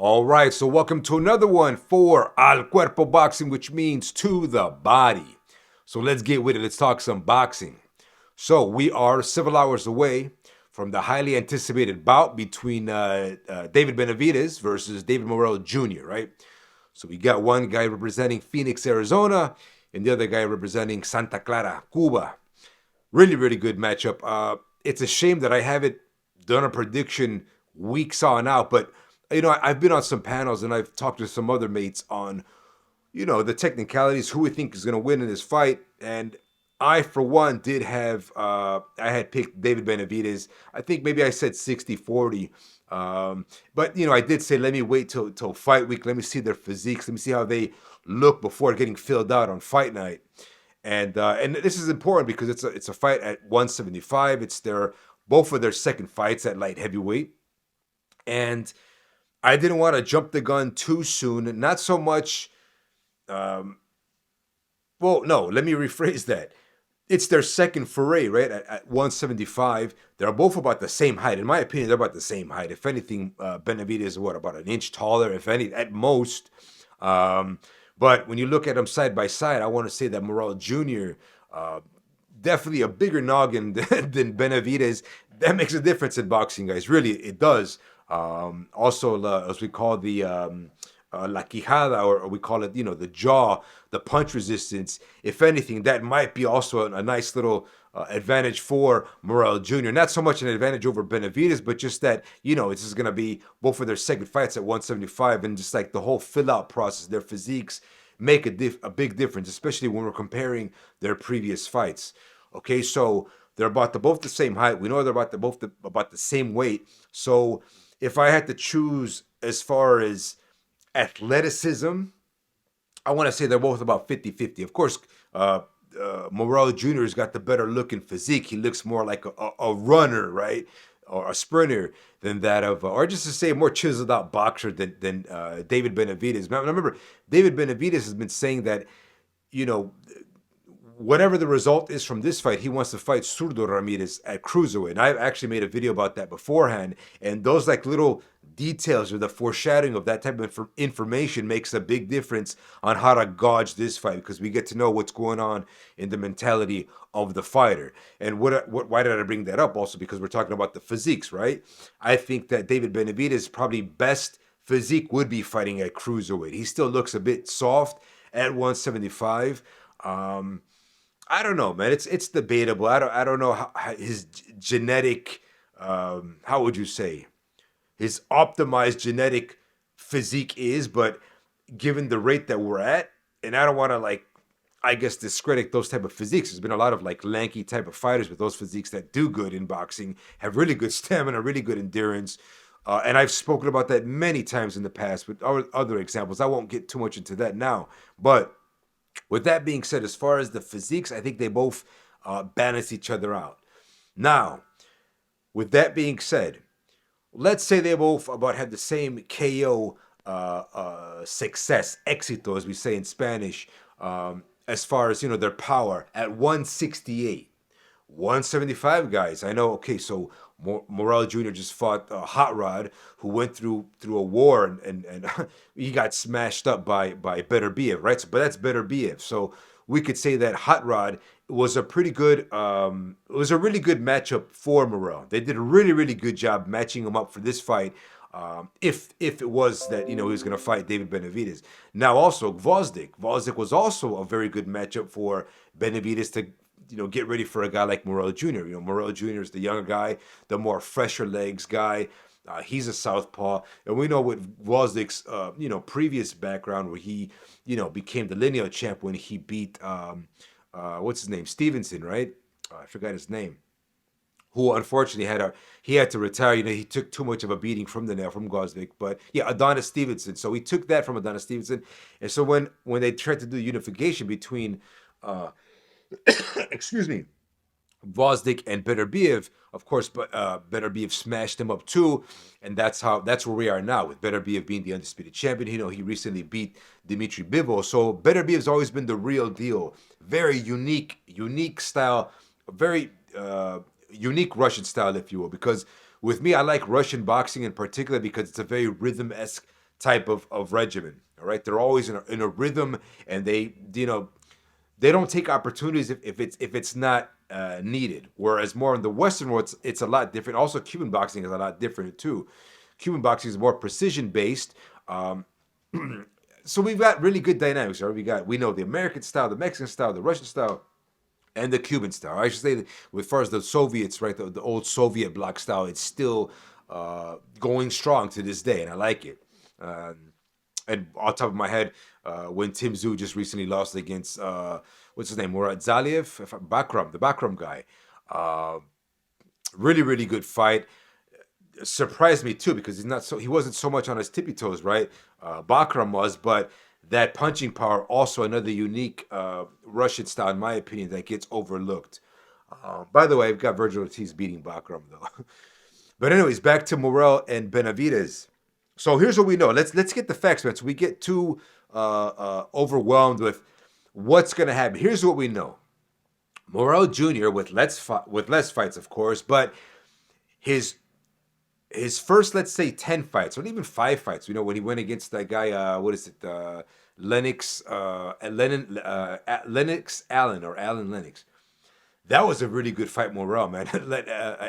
All right, so welcome to another one for Al Cuerpo Boxing, which means to the body. So let's get with it. Let's talk some boxing. So we are several hours away from the highly anticipated bout between David Benavidez versus David Morrell Jr., right? So we got one guy representing Phoenix, Arizona, and the other guy representing Santa Clara, Cuba. Really, really good matchup. It's a shame that I haven't done a prediction weeks on out, but I've been on some panels and I've talked to some other mates on, the technicalities, who we think is going to win in this fight. And I, for one, did have, I had picked David Benavidez. I think maybe I said 60-40. But, I did say, let me wait till fight week. Let me see their physiques. Let me see how they look before getting filled out on fight night. And this is important because it's a fight at 175. It's both of their second fights at light heavyweight. And I didn't want to jump the gun too soon. Not so much. Well, no, let me rephrase that. It's their second foray, right? At 175. They're both about the same height. In my opinion, they're about the same height. If anything, Benavidez is about an inch taller, if any, at most. But when you look at them side by side, I want to say that Morrell Jr., definitely a bigger noggin than Benavidez. That makes a difference in boxing, guys. Really, it does. Also, as we call the la quijada, or we call it, the jaw, the punch resistance. If anything, that might be also a nice little advantage for Morrell Jr. Not so much an advantage over Benavidez, but just that, this is going to be both of their second fights at 175, and just like the whole fill-out process, their physiques make a big difference, especially when we're comparing their previous fights. Okay, so they're both the same height. We know they're about the same weight. So if I had to choose as far as athleticism, I want to say they're both about 50-50. Of course, Morrell Jr.'s got the better looking physique. He looks more like a runner, right? Or a sprinter than that of, or just to say, a more chiseled out boxer than David Benavidez. Now, remember, David Benavidez has been saying that, whatever the result is from this fight, he wants to fight Zurdo Ramirez at cruiserweight. And I've actually made a video about that beforehand. And those like little details or the foreshadowing of that type of information makes a big difference on how to gauge this fight, because we get to know what's going on in the mentality of the fighter. And why did I bring that up? Also because we're talking about the physiques, right? I think that David Benavidez probably best physique would be fighting at cruiserweight. He still looks a bit soft at 175. I don't know, man. It's debatable. I don't know how his genetic, how would you say, his optimized genetic physique is, but given the rate that we're at, and I don't want to discredit those type of physiques. There's been a lot of lanky type of fighters with those physiques that do good in boxing, have really good stamina, really good endurance. And I've spoken about that many times in the past with other examples. I won't get too much into that now, but with that being said, as far as the physiques, I think they both balance each other out. Now, with that being said, let's say they both have the same KO success, éxito, as we say in Spanish, as far as, their power at 168. 175 guys. I know, okay, so Morrell Jr. just fought Hot Rod, who went through a war and he got smashed up by Beterbiev, right? So, but that's Beterbiev. So we could say that Hot Rod was a pretty good, it was a really good matchup for Morrell. They did a really, really good job matching him up for this fight. If it was that, he was going to fight David Benavidez. Now also Gvozdyk. Gvozdyk was also a very good matchup for Benavidez to, get ready for a guy like Morrell Jr. Morrell Jr. is the younger guy, the more fresher legs guy. He's a southpaw, and we know with Gvozdyk's, previous background where he, became the lineal champ when he beat, what's his name, Stevenson, right? I forgot his name. Who unfortunately had to retire. He took too much of a beating from Gvozdyk. But yeah, Adonis Stevenson. So he took that from Adonis Stevenson, and so when they tried to do unification between excuse me, Gvozdyk and Beterbiev, of course, but Beterbiev smashed him up too, and that's where we are now with Beterbiev being the undisputed champion. He recently beat Dmitry Bivol, so Beterbiev's always been the real deal. Very unique style, very unique Russian style, if you will. Because with me, I like Russian boxing in particular because it's a very rhythm-esque type of regimen. All right, they're always in a rhythm, and they don't take opportunities if it's not needed. Whereas more in the Western world, it's a lot different. Also, Cuban boxing is a lot different too. Cuban boxing is more precision based. Um, so we've got really good dynamics. Right? We know the American style, the Mexican style, the Russian style, and the Cuban style. I should say that as far as the Soviets, right, the old Soviet bloc style, it's still going strong to this day, and I like it. And off the top of my head, when Tim Tszyu just recently lost against what's his name, Murat Zaliev, Bakram, the Bakram guy, uh, really really good fight. Surprised me too because he wasn't so much on his tippy toes, right? Bakram was, but that punching power also another unique Russian style, in my opinion, that gets overlooked. By the way, I've got Virgil Ortiz beating Bakram though. But anyways, back to Morrell and Benavidez. So here's what we know. Let's get the facts, man. So we get too overwhelmed with what's gonna happen. Here's what we know. Morrell Jr. with less fights, of course, but his his first, let's say, 10 fights, or even 5 fights, when he went against that guy, what is it, Lennox Allen, or Allen Lennox. That was a really good fight, Morrell, man.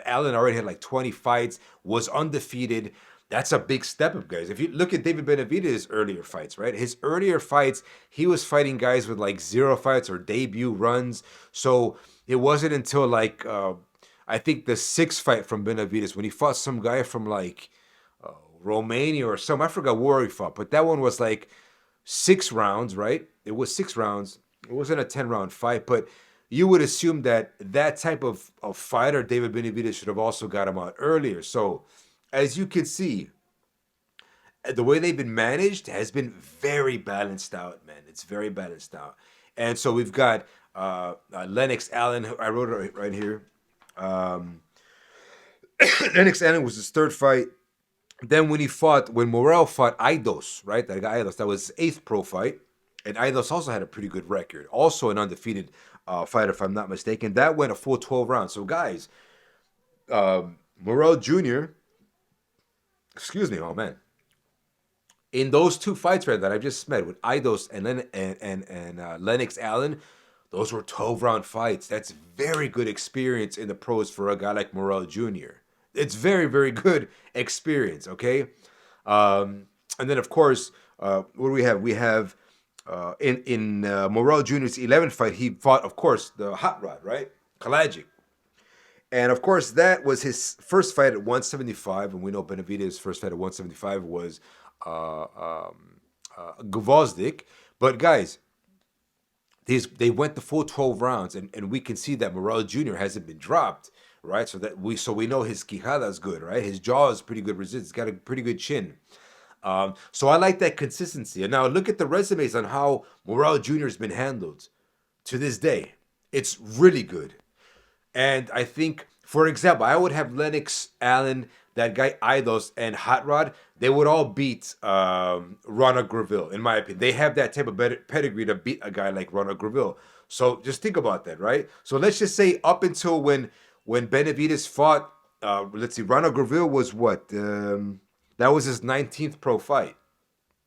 Allen already had like 20 fights, was undefeated. That's a big step up, guys. If you look at David Benavidez' earlier fights, right? His earlier fights, he was fighting guys with like 0 fights or debut runs. So it wasn't until like, I think the sixth fight from Benavidez, when he fought some guy from like Romania or some, I forgot where he fought, but that one was like 6 rounds, right? It was 6 rounds. It wasn't a 10-round fight, but you would assume that that type of fighter, David Benavidez, should have also got him out earlier. So, as you can see, the way they've been managed has been very balanced out, man. It's very balanced out. And so we've got Lennox Allen, I wrote it right here. Um, Lennox Allen was his third fight. Then when Morrell fought Aidos, right? That guy Aidos, that was his eighth pro fight. And Aidos also had a pretty good record. Also an undefeated fighter, if I'm not mistaken. That went a full 12 rounds. So, guys, Morrell Jr., excuse me, oh man. In those 2 fights right that I just met with Aidos and Lennox Allen, those were 12-round fights. That's very good experience in the pros for a guy like Morrell Jr. It's very, very good experience, okay? And then, of course, what do we have? We have in Morrell Jr.'s 11th fight, he fought, of course, the Hot Rod, right? Kalajic. And, of course, that was his first fight at 175, and we know Benavidez' first fight at 175 was Gvozdik. But, guys, they went the full 12 rounds, and we can see that Morrell Jr. hasn't been dropped, right? So we know his quijada is good, right? His jaw is pretty good resistance. He's got a pretty good chin. So I like that consistency. And now look at the resumes on how Morrell Jr. has been handled to this day. It's really good. And I think, for example, I would have Lennox Allen, that guy Aidos, and Hot Rod. They would all beat Ronald Graville, in my opinion. They have that type of pedigree to beat a guy like Ronald Graville. So just think about that, right? So let's just say up until when Benavidez fought, let's see, Ronald Graville was what? That was his 19th pro fight.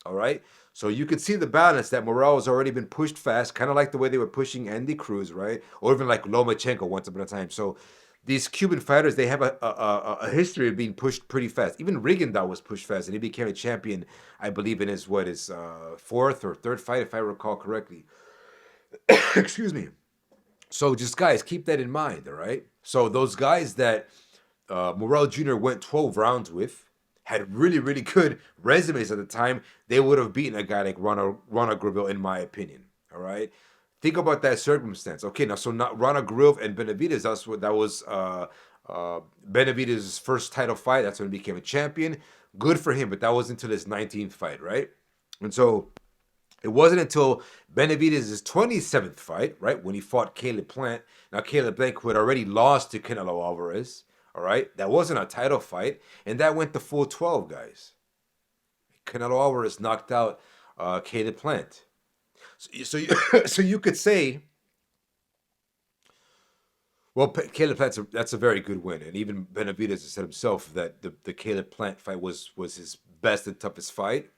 All right. So you could see the balance that Morrell has already been pushed fast, kind of like the way they were pushing Andy Cruz, right? Or even like Lomachenko once upon a time. So these Cuban fighters, they have a history of being pushed pretty fast. Even Rigondeaux was pushed fast, and he became a champion, I believe, in his fourth or third fight, if I recall correctly. Excuse me. So just guys, keep that in mind, all right? So those guys that Morrell Jr. went 12 rounds with had really, really good resumes at the time. They would have beaten a guy like Ronald Graville, in my opinion, all right? Think about that circumstance. Okay, now, so not Ronald Graville and Benavidez, that was Benavidez' first title fight. That's when he became a champion. Good for him, but that was until his 19th fight, right? And so it wasn't until Benavidez' 27th fight, right, when he fought Caleb Plant. Now, Caleb Plant, who had already lost to Canelo Alvarez, all right, that wasn't a title fight, and that went the full 12, guys. Canelo Alvarez knocked out Caleb Plant. So you could say, well, Caleb Plant, that's a very good win, and even Benavidez said himself that the Caleb Plant fight was his best and toughest fight.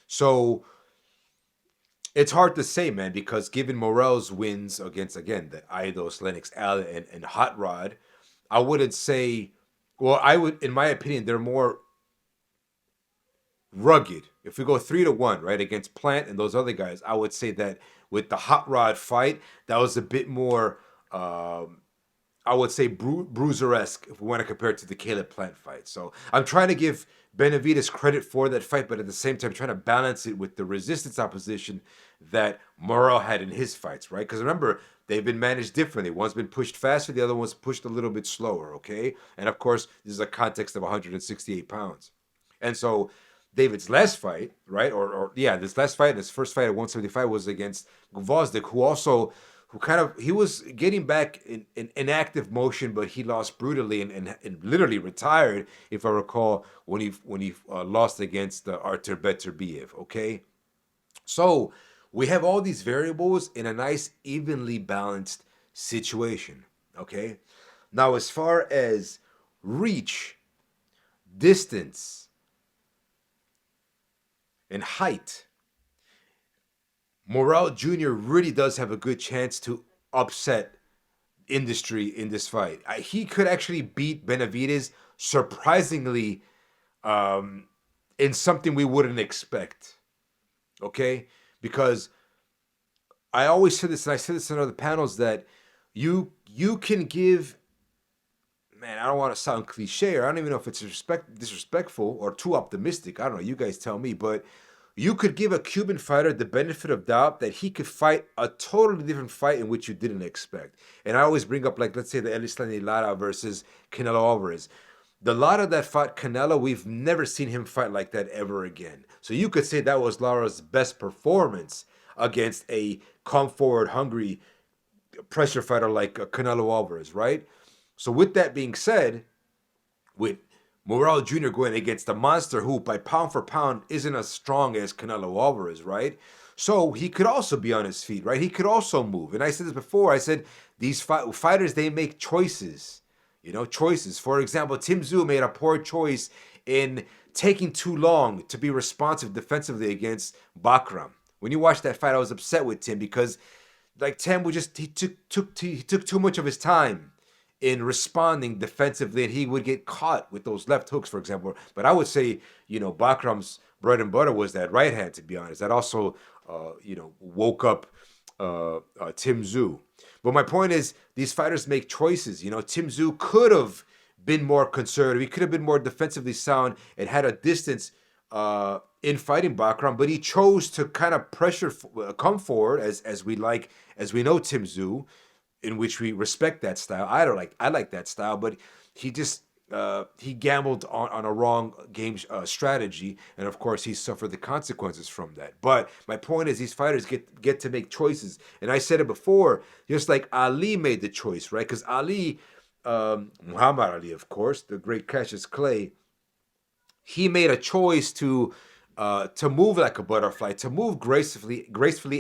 So it's hard to say, man, because given Morrell's wins against, again, the Idos, Lennox Allen, and Hot Rod, I wouldn't say, well, I would, in my opinion, they're more rugged. If we go 3-1, right, against Plant and those other guys, I would say that with the Hot Rod fight, that was a bit more, I would say, bruiser-esque if we want to compare it to the Caleb Plant fight. So I'm trying to give Benavidez credit for that fight, but at the same time, trying to balance it with the resistance opposition that Morrell had in his fights, right? Because remember, they've been managed differently. One's been pushed faster, the other one's pushed a little bit slower, okay? And of course, this is a context of 168 pounds. And so David's last fight, right? Or yeah, this last fight, his first fight at 175 was against Gvozdyk, who kind of, he was getting back in active motion, but he lost brutally and literally retired, if I recall, when he lost against Artur Beterbiev. Okay, so we have all these variables in a nice, evenly balanced situation. Okay, now as far as reach, distance, and height, Morrell Jr. really does have a good chance to upset industry in this fight. He could actually beat Benavidez surprisingly, um, in something we wouldn't expect. Okay, because I always say this, and I said this in other panels, that you can give, man, I don't want to sound cliche, or I don't even know if it's disrespectful or too optimistic. I don't know. You guys tell me. But you could give a Cuban fighter the benefit of doubt that he could fight a totally different fight in which you didn't expect. And I always bring up, like, let's say the Elislan Lara versus Canelo Alvarez. The Lara that fought Canelo, we've never seen him fight like that ever again. So you could say that was Lara's best performance against a come forward, hungry pressure fighter like Canelo Alvarez, right? So with that being said, with Morrell Jr. going against a monster who, by pound for pound, isn't as strong as Canelo Alvarez, right? So he could also be on his feet, right? He could also move. And I said this before. I said these fighters, they make choices. You know, choices. For example, Tim Tszyu made a poor choice in taking too long to be responsive defensively against Bakram. When you watch that fight, I was upset with Tim because, like, Tim would just he took too much of his time in responding defensively, and he would get caught with those left hooks, for example. But I would say, you know, Bakram's bread and butter was that right hand, to be honest. That also, woke up Tim Tszyu. But my point is, these fighters make choices. You know, Tim Tszyu could have been more conservative. He could have been more defensively sound and had a distance in fighting Bakram, but he chose to kind of come forward as we know Tim Tszyu, in which we respect that style. I like that style, but he just he gambled on a wrong game strategy, and of course he suffered the consequences from that. But my point is, these fighters get to make choices, and I said it before, just like Ali made the choice, right? Because Ali, Muhammad Ali, of course, the great Cassius Clay, he made a choice to move like a butterfly, to move gracefully,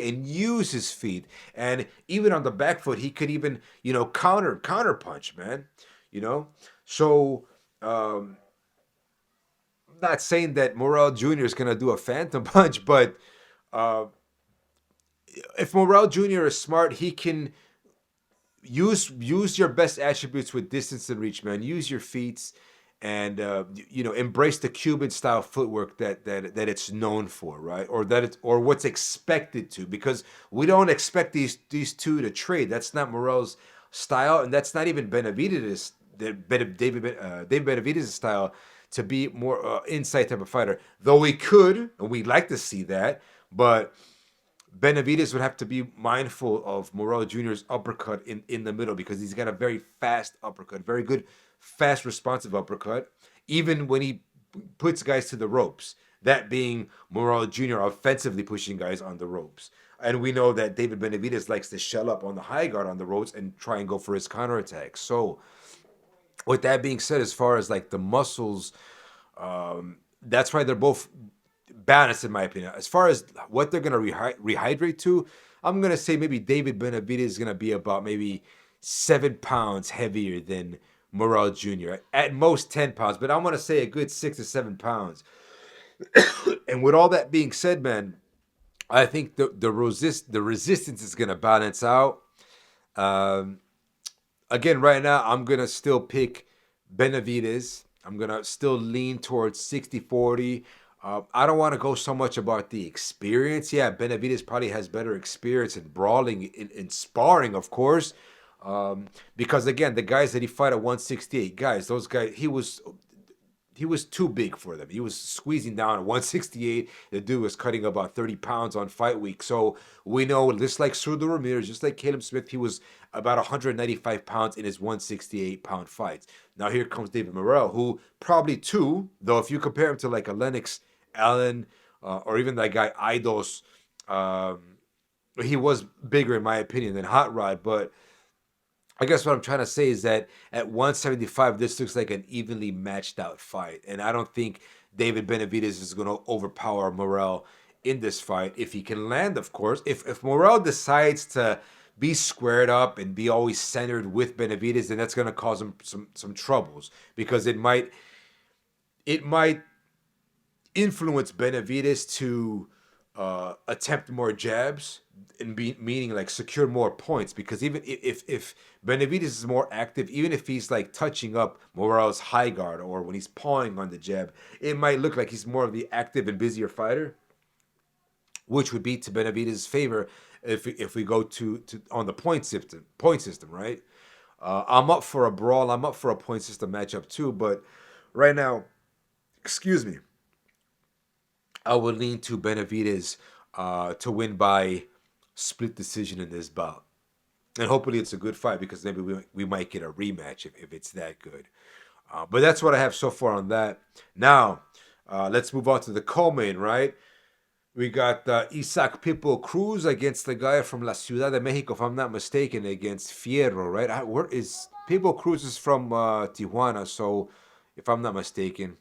and use his feet. And even on the back foot, he could even, counter punch, man. You know, so not saying that Morrell Jr. is gonna do a phantom punch, but uh, if Morrell Jr. is smart, he can use your best attributes with distance and reach, man. Use your feet, and embrace the Cuban style footwork that it's known for, right? Or what's expected to, because we don't expect these two to trade. That's not Morrell's style, and that's not even Benavidez, David Benavidez' style, to be more inside type of fighter. Though we could, and we'd like to see that, but Benavidez would have to be mindful of Morrell Jr.'s uppercut in the middle, because he's got a very fast uppercut, very good, fast, responsive uppercut, even when he puts guys to the ropes. That being Morrell Jr. offensively pushing guys on the ropes. And we know that David Benavidez likes to shell up on the high guard on the ropes and try and go for his counterattack. So, with that being said, as far as like the muscles, that's why they're both balanced, in my opinion. As far as what they're going to rehydrate to, I'm going to say maybe David Benavidez is going to be about maybe 7 pounds heavier than Morrell Jr. At most 10 pounds, but I'm going to say a good 6 to 7 pounds. And with all that being said, man, I think the resistance is gonna balance out. Um, Again, right now, I'm going to still pick Benavidez. I'm going to still lean towards 60-40. I don't want to go so much about the experience. Yeah, Benavidez probably has better experience in brawling, in sparring, of course. Because, again, the guys that he fought at 168, guys, those guys, he was too big for them. He was squeezing down at 168. The dude was cutting about 30 pounds on fight week. So we know, just like Surdo Ramirez, just like Caleb Smith, he was about 195 pounds in his 168-pound fights. Now here comes David Morrell, who probably too, though if you compare him to like a Lennox Allen or even that guy Idos, he was bigger in my opinion than Hot Rod, but I guess what I'm trying to say is that at 175, this looks like an evenly matched out fight. And I don't think David Benavidez is going to overpower Morrell in this fight. If he can land, of course. If Morrell decides to be squared up and be always centered with Benavidez, then that's going to cause him some troubles. Because it might influence Benavidez to attempt more jabs and meaning like secure more points, because even if Benavidez is more active, even if he's like touching up Morrell's high guard or when he's pawing on the jab, it might look like he's more of the active and busier fighter, which would be to Benavidez' favor if we go to on the point system, right? I'm up for a brawl. I'm up for a point system matchup too, but right now, excuse me, I would lean to Benavidez to win by split decision in this bout. And hopefully it's a good fight, because maybe we might get a rematch if it's that good. But that's what I have so far on that. Now, let's move on to the co-main, right? We got Isaac Pipo Cruz against the guy from La Ciudad de Mexico, if I'm not mistaken, against Fierro, right? Where is Pipo Cruz is from Tijuana, so if I'm not mistaken.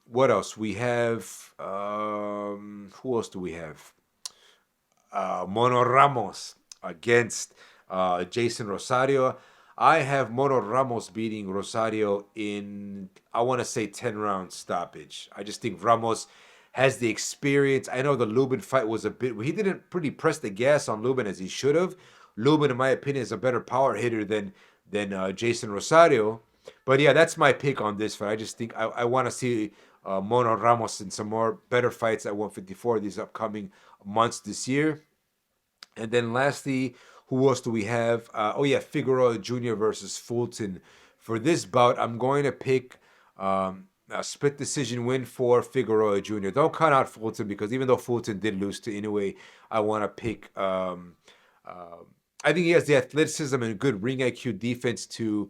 What else? We have, who else do we have? Mono Ramos against Jason Rosario. I have Mono Ramos beating Rosario in, I want to say, 10-round stoppage. I just think Ramos has the experience. I know the Lubin fight was a bit, he didn't pretty press the gas on Lubin as he should have. Lubin, in my opinion, is a better power hitter than Jason Rosario. But yeah, that's my pick on this fight. I just think I want to see Mono Ramos in some more better fights at 154 these upcoming months this year. And then lastly, who else do we have? Oh yeah, Figueroa Jr. versus Fulton. For this bout, I'm going to pick a split decision win for Figueroa Jr. Don't count out Fulton, because even though Fulton did lose to Inoue, I want to pick. I think he has the athleticism and good ring IQ defense to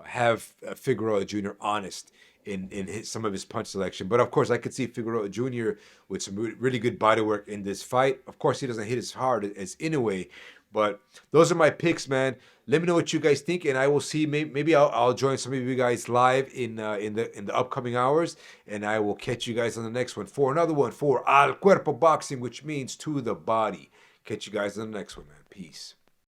have Figueroa Jr. honest in some of his punch selection. But of course, I could see Figueroa Jr. with some really good body work in this fight. Of course, he doesn't hit as hard as Inoue, but those are my picks, man. Let me know what you guys think, and I will see. Maybe I'll join some of you guys live in the upcoming hours, and I will catch you guys on the next one for another one for Al Cuerpo Boxing, which means to the body. Catch you guys on the next one, man. Peace.